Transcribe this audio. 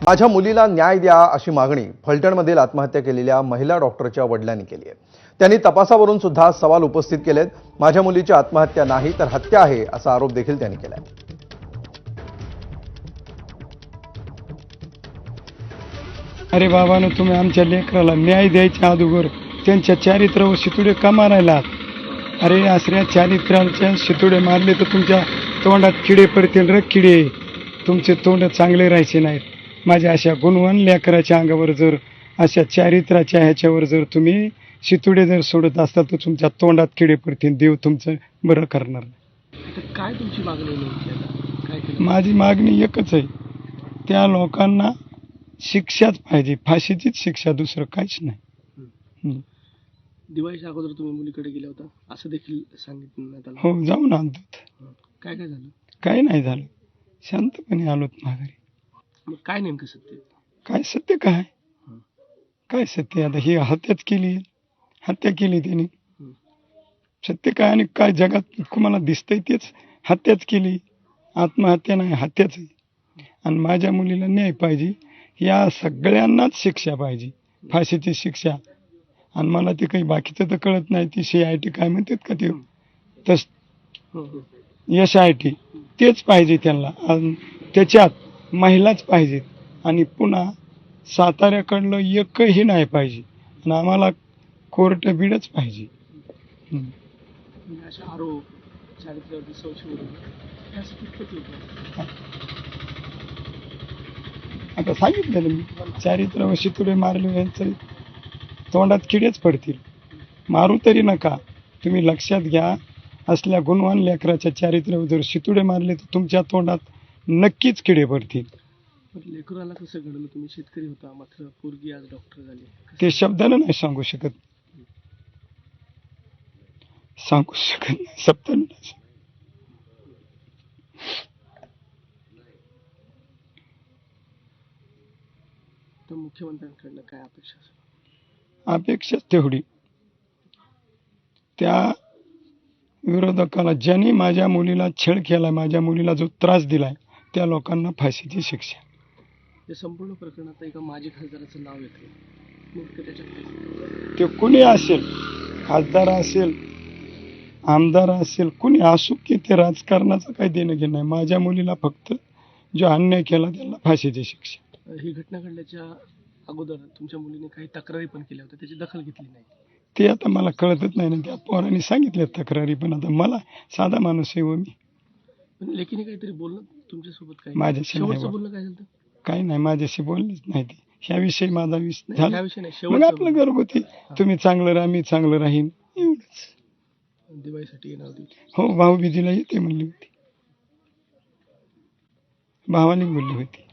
माझ्या मुलीला न्याय द्या अशी मागणी फलटणमधील आत्महत्या केलेल्या महिला डॉक्टरच्या वडिलांनी केली आहे। त्यांनी तपासावरून सुद्धा सवाल उपस्थित केलेत। माझ्या मुलीची आत्महत्या नाही तर हत्या आहे असा आरोप देखील त्यांनी केलाय। अरे बाबांनो, तुम्ही आमच्या लेकराला न्याय द्यायच्या अगोदर त्यांच्या चारित्र्यावर शितुडे का मारायला? अरे आसऱ्या चारित्र्याच्या शितुडे मारले तर तुमच्या तोंडात किडे पडतील रे किडे, तुमचे तोंड चांगले राहायचे नाहीत। माझ्या अशा गुणवान लेकराच्या अंगावर जर अशा चारित्र्याच्या ह्याच्यावर जर तुम्ही शितुडे जर सोडत असता तर तुमच्या तोंडात किडे पडतील, देव तुमचं बरं करणार नाही। काय तुमची मागणी नेमकी काय केलं? माझी मागणी एकच आहे, त्या लोकांना शिक्षाच पाहिजे, फाशीचीच शिक्षा, दुसरं काहीच नाही। दिवाळीच्या अगोदर तुम्ही मुलीकडे गेला होता असं देखील सांगितलं? हो, जाऊन आलो। काय काय झालं? काही नाही झालं, शांतपणे आलोत माघारी। मग काय नेमकं सत्य? काय सत्य? काय सत्य? आता ही हत्याच केली, हत्या केली त्यांनी। सत्य काय आणि काय जगात तुम्हाला दिसतंय तेच, हत्याच केली, आत्महत्या नाही हत्याच आहे। आणि माझ्या मुलीला न्याय पाहिजे, या सगळ्यांनाच शिक्षा पाहिजे, फाशीची शिक्षा। आणि मला ते काही बाकीचं तर कळत नाही, ती CIT काय म्हणतात का ते, तस SIT तेच पाहिजे त्यांना, आणि त्याच्यात महिलाच पाहिजेत। आणि पुन्हा साताऱ्याकडलं एकही नाही पाहिजे, आणि आम्हाला कोर्ट बीडच पाहिजे। असे आरोप चारित्र्यावरती संशय आता सांगितलं मी, चारित्र्यावर शितुडे मारले यांचं तोंडात किडेच पडतील, मारू तरी नका। तुम्ही लक्षात घ्या, असल्या गुणवान लेकराच्या चारित्र्यावर जर शितुडे मारले तर तुमच्या तोंडात नक्कीच किडे पडतील। लेकराला कसं घडलं? तुम्ही शेतकरी होता, मात्र पोरगी आज डॉक्टर झाली, ते शब्दानं नाही सांगू शकत, शब्दानं नाही। तर मुख्यमंत्र्यांकडनं काय अपेक्षा असेल? अपेक्षा तेवढी, त्या विरोधकाला ज्यांनी माझ्या मुलीला छळ केला, माझ्या मुलीला जो त्रास दिलाय, त्या लोकांना फाशीची शिक्षा। या संपूर्ण प्रकरणात एका माजी खासदाराचं नाव येतं, नेमकं त्याच्यात ते कुणी असेल, खासदार असेल, आमदार असेल, कुणी असो की, ते राजकारणाचं काही देणं घेणं नाही। माझ्या मुलीला फक्त जो अन्याय केला त्याला फाशीची शिक्षा। ही घटना घडल्याच्या अगोदर तुमच्या मुलीने काही तक्रारी पण केल्या होत्या, त्याची दखल घेतली नाही? ते आता मला कळतच नाही ना, त्या पोरांनी सांगितले तक्रारी, पण आता मला साधा माणूस आहे, मी पण लेकीने काहीतरी बोलणं तुमच्यासोबत? काय माझ्याशी शेवटचं बोलणं काय झालं? काही नाही, माझ्याशी बोललीच नाही ती, ह्याविषयी माझा विषय ह्या झाला। विषय नाही, मग आपलं घरगुती, तुम्ही चांगलं राहा, मी चांगलं राहीन, एवढंच। दिवाळीसाठी येणार होती? हो, भाऊबीजीला येते म्हणली होती, भावाने बोलली होती।